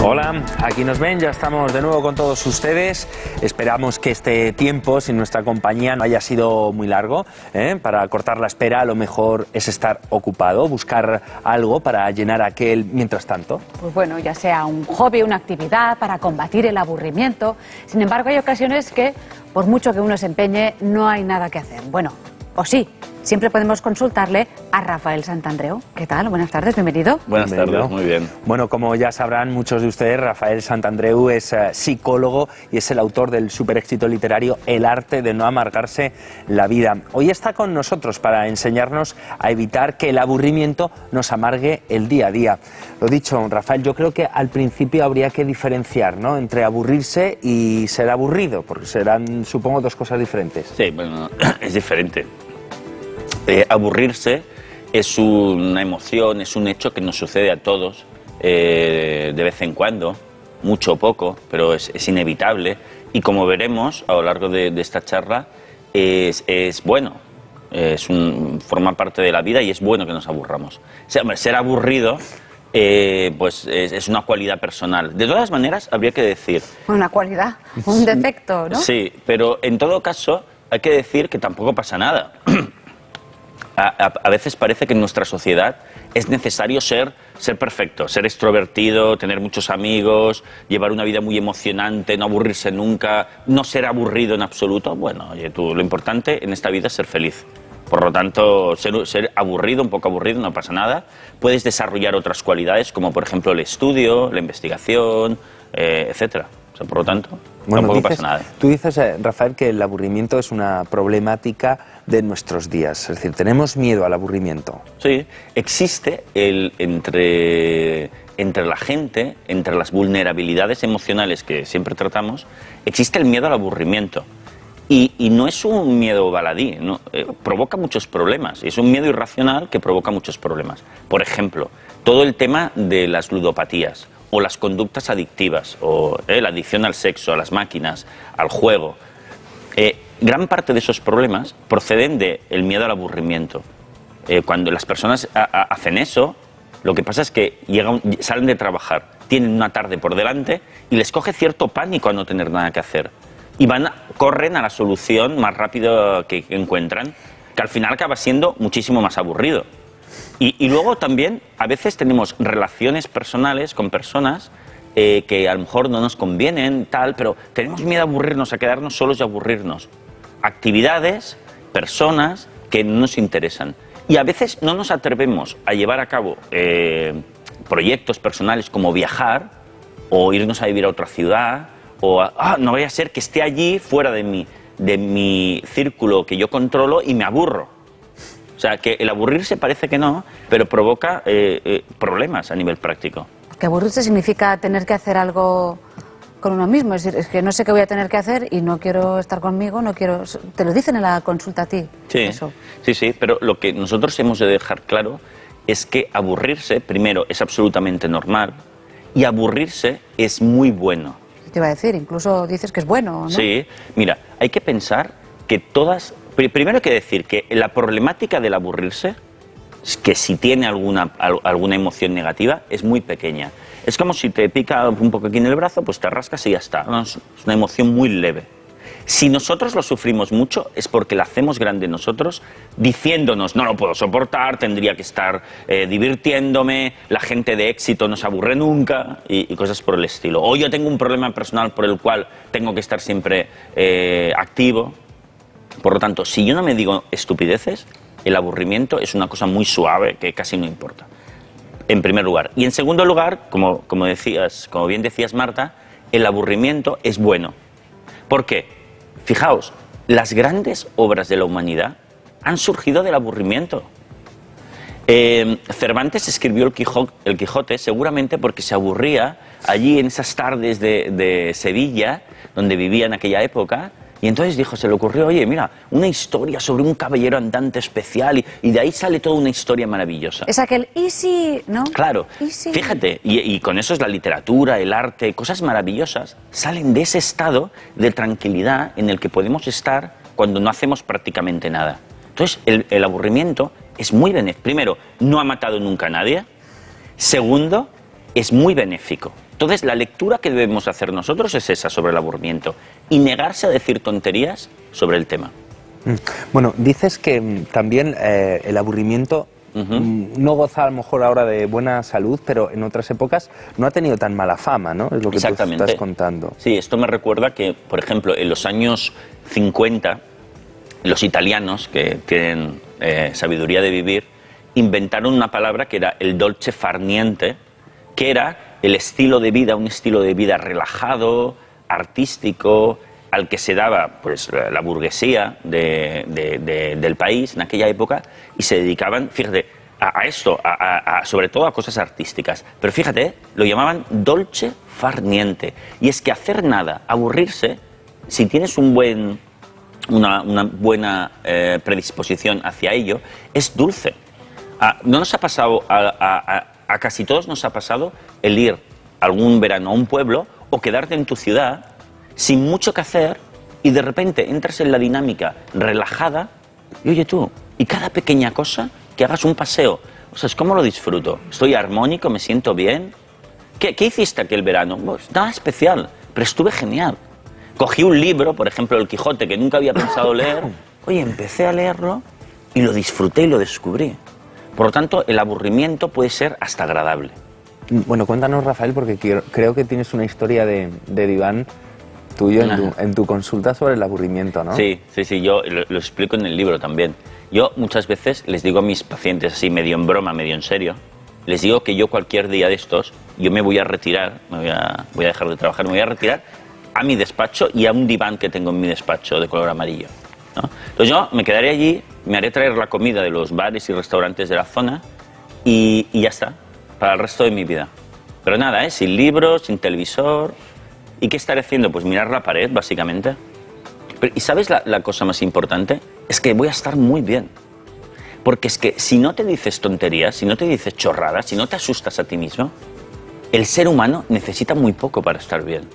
Hola, aquí nos ven, ya estamos de nuevo con todos ustedes. Esperamos que este tiempo sin nuestra compañía no haya sido muy largo. Para cortar la espera, a lo mejor es estar ocupado, buscar algo para llenar aquel mientras tanto. Pues bueno, ya sea un hobby, una actividad para combatir el aburrimiento. Sin embargo, hay ocasiones que, por mucho que uno se empeñe, no hay nada que hacer. Bueno, o sí. Siempre podemos consultarle a Rafael Santandreu. ¿Qué tal? Buenas tardes, bienvenido. Buenas tardes, muy bien. Bueno, como ya sabrán muchos de ustedes, Rafael Santandreu es psicólogo y es el autor del super éxito literario El arte de no amargarse la vida. Hoy está con nosotros para enseñarnos a evitar que el aburrimiento nos amargue el día a día. Lo dicho, Rafael, yo creo que al principio habría que diferenciar, ¿no?, entre aburrirse y ser aburrido, porque serán, supongo, dos cosas diferentes. Sí, bueno, es diferente. Aburrirse es una emoción, es un hecho que nos sucede a todos de vez en cuando, mucho o poco, pero es inevitable. Y como veremos a lo largo de esta charla, es bueno, forma parte de la vida y es bueno que nos aburramos. Ser aburrido pues es una cualidad personal. De todas maneras, habría que decir... Una cualidad, un defecto, ¿no? Sí, pero en todo caso hay que decir que tampoco pasa nada. A veces parece que en nuestra sociedad es necesario ser perfecto, ser extrovertido, tener muchos amigos, llevar una vida muy emocionante, no aburrirse nunca, no ser aburrido en absoluto. Bueno, oye, lo importante en esta vida es ser feliz. Por lo tanto, ser aburrido, un poco aburrido, no pasa nada. Puedes desarrollar otras cualidades, como por ejemplo el estudio, la investigación, etcétera. O sea, por lo tanto, tampoco pasa nada. Tú dices, Rafael, que el aburrimiento es una problemática de nuestros días. Es decir, tenemos miedo al aburrimiento. Sí, existe entre la gente, entre las vulnerabilidades emocionales que siempre tratamos, existe el miedo al aburrimiento. Y no es un miedo baladí, ¿no? Provoca muchos problemas. Es un miedo irracional que provoca muchos problemas. Por ejemplo, todo el tema de las ludopatías, o las conductas adictivas, o la adicción al sexo, a las máquinas, al juego. Gran parte de esos problemas proceden del miedo al aburrimiento. Cuando las personas hacen eso, lo que pasa es que salen de trabajar, tienen una tarde por delante y les coge cierto pánico a no tener nada que hacer. Y corren a la solución más rápido que encuentran, que al final acaba siendo muchísimo más aburrido. Y luego también a veces tenemos relaciones personales con personas que a lo mejor no nos convienen, pero tenemos miedo a aburrirnos, a quedarnos solos y aburrirnos. Actividades, personas que no nos interesan. Y a veces no nos atrevemos a llevar a cabo proyectos personales como viajar o irnos a vivir a otra ciudad o no vaya a ser que esté allí fuera de mi círculo que yo controlo y me aburro. O sea, que el aburrirse parece que no, pero provoca problemas a nivel práctico. Que aburrirse significa tener que hacer algo con uno mismo. Es decir, es que no sé qué voy a tener que hacer y no quiero estar conmigo, no quiero... Te lo dicen en la consulta a ti. Sí, eso. Sí, pero lo que nosotros hemos de dejar claro es que aburrirse, primero, es absolutamente normal y aburrirse es muy bueno. Te iba a decir, incluso dices que es bueno, ¿no? Sí, mira, hay que pensar que todas... Primero hay que decir que la problemática del aburrirse, que si tiene alguna emoción negativa, es muy pequeña. Es como si te pica un poco aquí en el brazo, pues te rascas y ya está. ¿No? Es una emoción muy leve. Si nosotros lo sufrimos mucho, es porque la hacemos grande nosotros, diciéndonos, no lo puedo soportar, tendría que estar divirtiéndome, la gente de éxito no se aburre nunca, y cosas por el estilo. O yo tengo un problema personal por el cual tengo que estar siempre activo. Por lo tanto, si yo no me digo estupideces, el aburrimiento es una cosa muy suave que casi no importa. En primer lugar. Y en segundo lugar, como bien decías, Marta, el aburrimiento es bueno. ¿Por qué? Fijaos, las grandes obras de la humanidad han surgido del aburrimiento. Cervantes escribió el Quijote seguramente porque se aburría allí en esas tardes de Sevilla, donde vivía en aquella época. Y entonces se le ocurrió, oye, mira, una historia sobre un caballero andante especial y de ahí sale toda una historia maravillosa. Es aquel easy, ¿no? Claro, easy. Fíjate, y con eso es la literatura, el arte, cosas maravillosas, salen de ese estado de tranquilidad en el que podemos estar cuando no hacemos prácticamente nada. Entonces, el aburrimiento es muy benéfico. Primero, no ha matado nunca a nadie. Segundo, es muy benéfico. Entonces, la lectura que debemos hacer nosotros es esa sobre el aburrimiento y negarse a decir tonterías sobre el tema. Bueno, dices que también el aburrimiento no goza a lo mejor ahora de buena salud, pero en otras épocas no ha tenido tan mala fama, ¿no? Es lo que tú estás contando. Sí, esto me recuerda que, por ejemplo, en los años 50, los italianos, que tienen sabiduría de vivir, inventaron una palabra que era el dolce far niente, que era el estilo de vida, un estilo de vida relajado, artístico, al que se daba pues la burguesía del país en aquella época, y se dedicaban, fíjate, a esto, sobre todo a cosas artísticas. Pero fíjate, lo llamaban dolce far niente. Y es que hacer nada, aburrirse, si tienes una buena predisposición hacia ello, es dulce. ¿No nos ha pasado, a casi todos nos ha pasado el ir algún verano a un pueblo o quedarte en tu ciudad sin mucho que hacer y de repente entras en la dinámica relajada y oye tú, y cada pequeña cosa, que hagas un paseo, o sea, ¿cómo lo disfruto? ¿Estoy armónico? ¿Me siento bien? ¿Qué hiciste aquel verano? Pues nada especial, pero estuve genial. Cogí un libro, por ejemplo, El Quijote, que nunca había pensado leer, oye, empecé a leerlo y lo disfruté y lo descubrí. Por lo tanto, el aburrimiento puede ser hasta agradable. Bueno, cuéntanos, Rafael, porque creo que tienes una historia de diván tuyo en tu consulta sobre el aburrimiento, ¿no? Sí, yo lo explico en el libro también. Yo muchas veces les digo a mis pacientes, así medio en broma, medio en serio, les digo que yo cualquier día de estos, yo me voy a retirar, voy a dejar de trabajar, me voy a retirar a mi despacho y a un diván que tengo en mi despacho de color amarillo, ¿no? Entonces yo me quedaré allí, me haré traer la comida de los bares y restaurantes de la zona y ya está, para el resto de mi vida. Pero nada, sin libros, sin televisor. ¿Y qué estaré haciendo? Pues mirar la pared, básicamente. ¿Y sabes la cosa más importante? Es que voy a estar muy bien. Porque es que si no te dices tonterías, si no te dices chorradas, si no te asustas a ti mismo, el ser humano necesita muy poco para estar bien.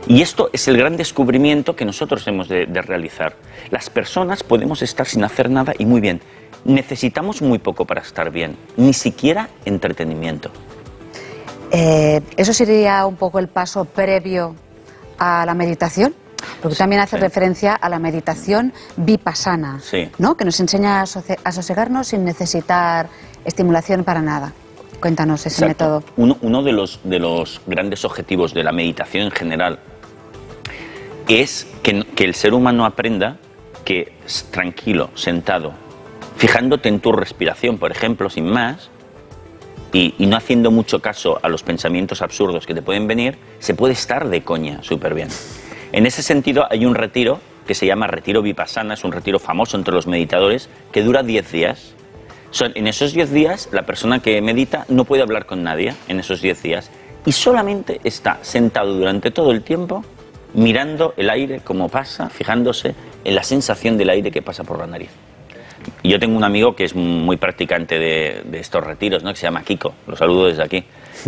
Y esto es el gran descubrimiento que nosotros hemos de realizar. Las personas podemos estar sin hacer nada y muy bien. Necesitamos muy poco para estar bien, ni siquiera entretenimiento. ¿Eso sería un poco el paso previo a la meditación? Porque también hace referencia a la meditación vipassana, ¿no? Que nos enseña a sosegarnos sin necesitar estimulación para nada. Cuéntanos ese método. Uno de los grandes objetivos de la meditación en general es que el ser humano aprenda que tranquilo, sentado, fijándote en tu respiración, por ejemplo, sin más, y no haciendo mucho caso a los pensamientos absurdos que te pueden venir, se puede estar de coña súper bien. En ese sentido hay un retiro que se llama Retiro Vipassana, es un retiro famoso entre los meditadores, que dura 10 días. En esos 10 días la persona que medita no puede hablar con nadie en esos 10 días y solamente está sentado durante todo el tiempo mirando el aire como pasa, fijándose en la sensación del aire que pasa por la nariz. Y yo tengo un amigo que es muy practicante de estos retiros, ¿no? Que se llama Kiko, lo saludo desde aquí.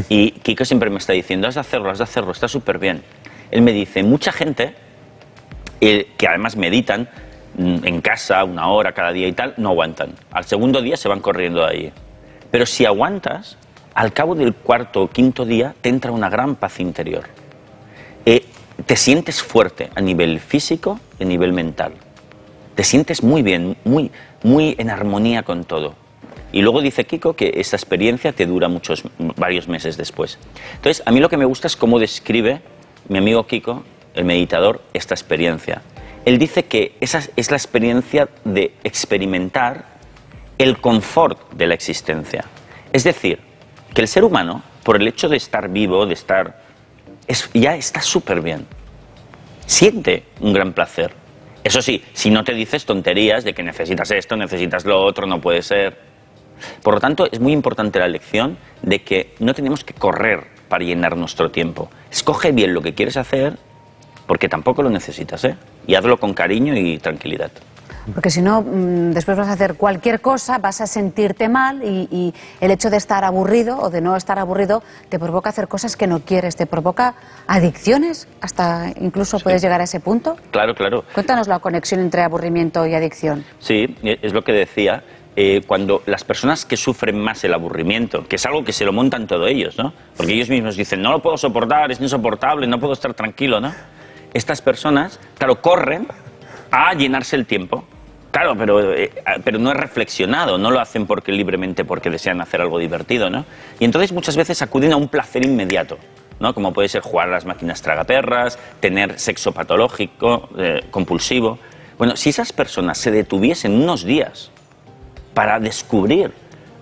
Y Kiko siempre me está diciendo, has de hacerlo, está súper bien. Él me dice, mucha gente que además meditan en casa 1 hora cada día y tal, no aguantan. Al segundo día se van corriendo de allí. Pero si aguantas, al cabo del 4º o 5º día te entra una gran paz interior. Te sientes fuerte a nivel físico y a nivel mental. Te sientes muy bien, muy en armonía con todo. Y luego dice Kiko que esta experiencia te dura varios meses después. Entonces, a mí lo que me gusta es cómo describe mi amigo Kiko, el meditador, esta experiencia. Él dice que esa es la experiencia de experimentar el confort de la existencia. Es decir, que el ser humano, por el hecho de estar vivo, ya está súper bien. Siente un gran placer. Eso sí, si no te dices tonterías de que necesitas esto, necesitas lo otro, no puede ser. Por lo tanto, es muy importante la lección de que no tenemos que correr para llenar nuestro tiempo. Escoge bien lo que quieres hacer, porque tampoco lo necesitas, ¿eh? Y hazlo con cariño y tranquilidad. Porque si no, después vas a hacer cualquier cosa, vas a sentirte mal y el hecho de estar aburrido o de no estar aburrido te provoca hacer cosas que no quieres, te provoca adicciones, hasta incluso puedes llegar a ese punto. Claro, claro. Cuéntanos la conexión entre aburrimiento y adicción. Sí, es lo que decía, cuando las personas que sufren más el aburrimiento, que es algo que se lo montan todos ellos, ¿no? Porque ellos mismos dicen, no lo puedo soportar, es insoportable, no puedo estar tranquilo, ¿no? Estas personas, claro, corren a llenarse el tiempo. Claro, pero no es reflexionado, no lo hacen libremente porque desean hacer algo divertido, ¿no? Y entonces muchas veces acuden a un placer inmediato, ¿no? Como puede ser jugar a las máquinas tragaperras, tener sexo patológico, compulsivo. Bueno, si esas personas se detuviesen unos días para descubrir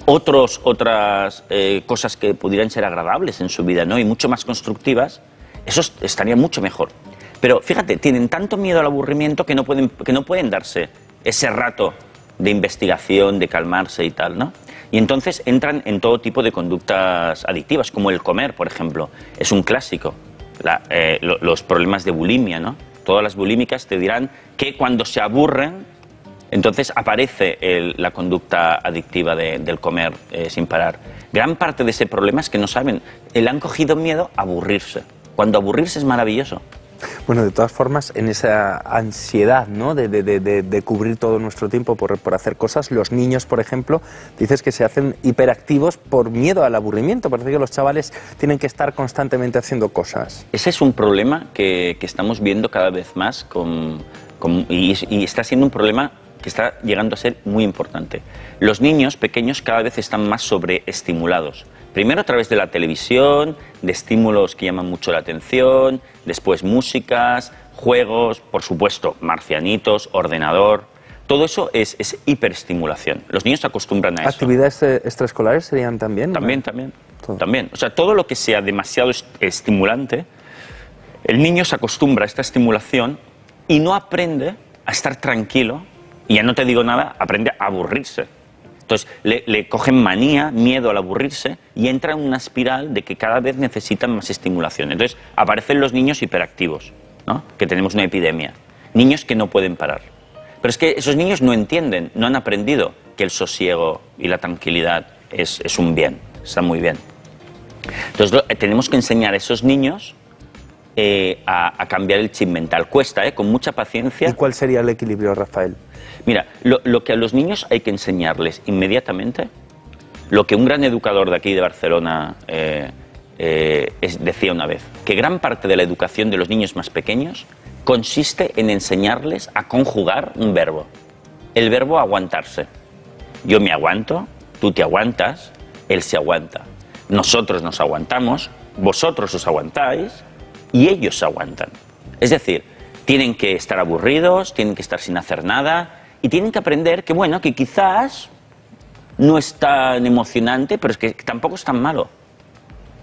otras cosas que pudieran ser agradables en su vida, ¿no? Y mucho más constructivas, eso estaría mucho mejor. Pero fíjate, tienen tanto miedo al aburrimiento que no pueden darse ese rato de investigación, de calmarse y tal, ¿no? Y entonces entran en todo tipo de conductas adictivas, como el comer, por ejemplo. Es un clásico, los problemas de bulimia, ¿no? Todas las bulímicas te dirán que cuando se aburren, entonces aparece la conducta adictiva del comer sin parar. Gran parte de ese problema es que no saben, le han cogido miedo a aburrirse, cuando aburrirse es maravilloso. Bueno, de todas formas, en esa ansiedad, ¿no?, de cubrir todo nuestro tiempo por hacer cosas, los niños, por ejemplo, dices que se hacen hiperactivos por miedo al aburrimiento. Parece que los chavales tienen que estar constantemente haciendo cosas. Ese es un problema que estamos viendo cada vez más y está siendo un problema que está llegando a ser muy importante. Los niños pequeños cada vez están más sobreestimulados. Primero a través de la televisión, de estímulos que llaman mucho la atención, después músicas, juegos, por supuesto, marcianitos, ordenador. Todo eso es hiperestimulación. Los niños se acostumbran a eso. ¿Actividades extraescolares serían también? También. O sea, todo lo que sea demasiado estimulante, el niño se acostumbra a esta estimulación y no aprende a estar tranquilo, y ya no te digo nada, aprende a aburrirse. Entonces le cogen manía, miedo al aburrirse y entra en una espiral de que cada vez necesitan más estimulación. Entonces aparecen los niños hiperactivos, ¿no? Que tenemos una epidemia. Niños que no pueden parar. Pero es que esos niños no entienden, no han aprendido que el sosiego y la tranquilidad es un bien, está muy bien. Entonces tenemos que enseñar a esos niños a cambiar el chip mental. Cuesta, con mucha paciencia. ¿Y cuál sería el equilibrio, Rafael? Mira, lo que a los niños hay que enseñarles inmediatamente, lo que un gran educador de aquí de Barcelona decía una vez, que gran parte de la educación de los niños más pequeños consiste en enseñarles a conjugar un verbo. El verbo aguantarse. Yo me aguanto, tú te aguantas, él se aguanta. Nosotros nos aguantamos, vosotros os aguantáis y ellos se aguantan. Es decir, tienen que estar aburridos, tienen que estar sin hacer nada y tienen que aprender que, bueno, que quizás no es tan emocionante, pero es que tampoco es tan malo,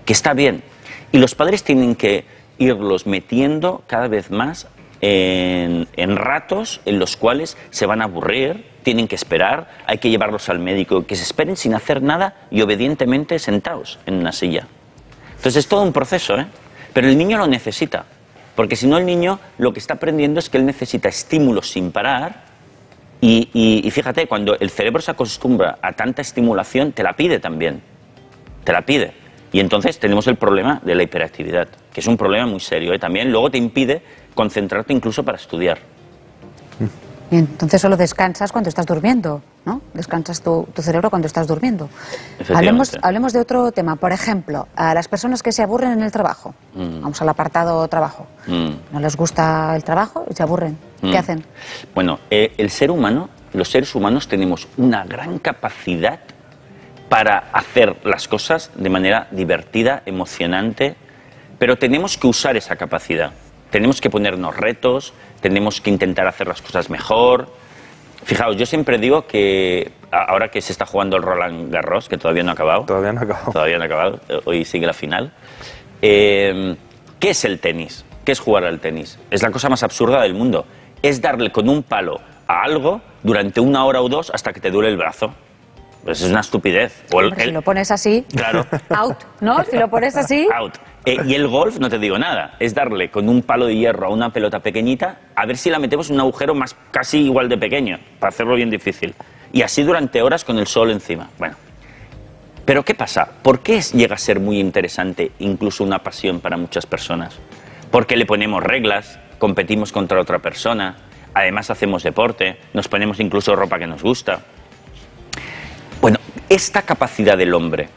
que está bien. Y los padres tienen que irlos metiendo cada vez más en ratos en los cuales se van a aburrir, tienen que esperar, hay que llevarlos al médico, que se esperen sin hacer nada y obedientemente sentados en una silla. Entonces es todo un proceso, pero el niño lo necesita. Porque si no, el niño lo que está aprendiendo es que él necesita estímulos sin parar y fíjate, cuando el cerebro se acostumbra a tanta estimulación, te la pide también, te la pide. Y entonces tenemos el problema de la hiperactividad, que es un problema muy serio, también luego te impide concentrarte incluso para estudiar. Y entonces solo descansas cuando estás durmiendo, ¿no? Descansas tu cerebro cuando estás durmiendo. Hablemos de otro tema. Por ejemplo, a las personas que se aburren en el trabajo. Vamos al apartado trabajo. ¿No les gusta el trabajo y se aburren? ¿Qué hacen? Bueno, el ser humano, los seres humanos tenemos una gran capacidad para hacer las cosas de manera divertida, emocionante, pero tenemos que usar esa capacidad. Tenemos que ponernos retos, tenemos que intentar hacer las cosas mejor. Fijaos, yo siempre digo que ahora que se está jugando el Roland Garros, que todavía no ha acabado. Todavía no ha acabado. Todavía no ha acabado, hoy sigue la final. ¿Qué es el tenis? ¿Qué es jugar al tenis? Es la cosa más absurda del mundo. Es darle con un palo a algo durante 1 hora o 2 hasta que te duele el brazo. Pues es una estupidez. Si lo pones así, claro. Out, ¿no? Si lo pones así... Out. Y el golf, no te digo nada, es darle con un palo de hierro a una pelota pequeñita a ver si la metemos en un agujero casi igual de pequeño, para hacerlo bien difícil. Y así durante horas con el sol encima. Bueno, pero ¿qué pasa? ¿Por qué llega a ser muy interesante, incluso una pasión para muchas personas? Porque le ponemos reglas, competimos contra otra persona, además hacemos deporte, nos ponemos incluso ropa que nos gusta. esta capacidad del hombre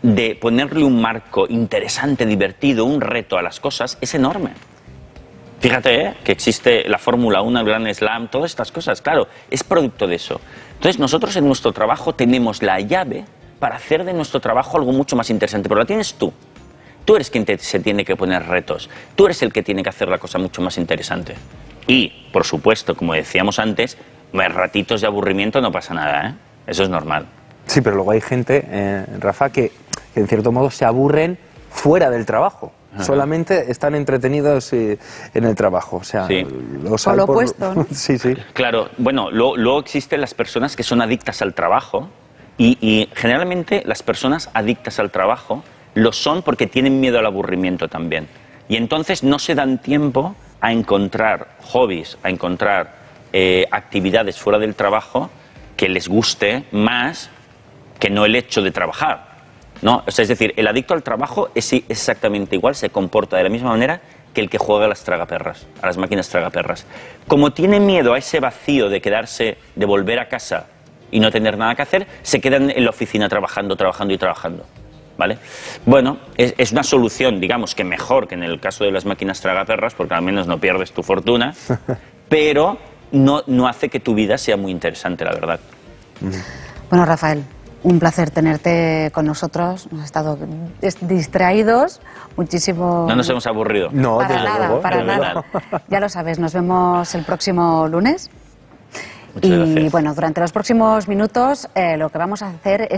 de ponerle un marco interesante, divertido, un reto a las cosas, es enorme. Fíjate, que existe la Fórmula 1, el Grand Slam, todas estas cosas, claro, es producto de eso. Entonces nosotros en nuestro trabajo tenemos la llave para hacer de nuestro trabajo algo mucho más interesante, pero la tienes tú. Tú eres quien se tiene que poner retos, tú eres el que tiene que hacer la cosa mucho más interesante. Y, por supuesto, como decíamos antes, ratitos de aburrimiento no pasa nada, ¿eh? Eso es normal. Sí, pero luego hay gente, Rafa, que en cierto modo se aburren fuera del trabajo. Ajá. Solamente están entretenidos en el trabajo. O sea, sí. Lo opuesto, ¿no? Sí, sí. Claro, bueno, luego existen las personas que son adictas al trabajo y generalmente las personas adictas al trabajo lo son porque tienen miedo al aburrimiento también. Y entonces no se dan tiempo a encontrar hobbies, a encontrar actividades fuera del trabajo que les guste más que no el hecho de trabajar, ¿no? O sea, es decir, el adicto al trabajo es exactamente igual, se comporta de la misma manera que el que juega a las tragaperras, a las máquinas tragaperras. Como tiene miedo a ese vacío de quedarse, de volver a casa y no tener nada que hacer, se quedan en la oficina trabajando, ¿vale? Bueno, es una solución, digamos, que mejor que en el caso de las máquinas tragaperras, porque al menos no pierdes tu fortuna, pero no hace que tu vida sea muy interesante, la verdad. Bueno, Rafael, un placer tenerte con nosotros. Hemos estado distraídos muchísimo. No nos hemos aburrido. No, para nada. Ya lo sabes, nos vemos el próximo lunes. Muchas gracias. Y bueno, durante los próximos minutos lo que vamos a hacer es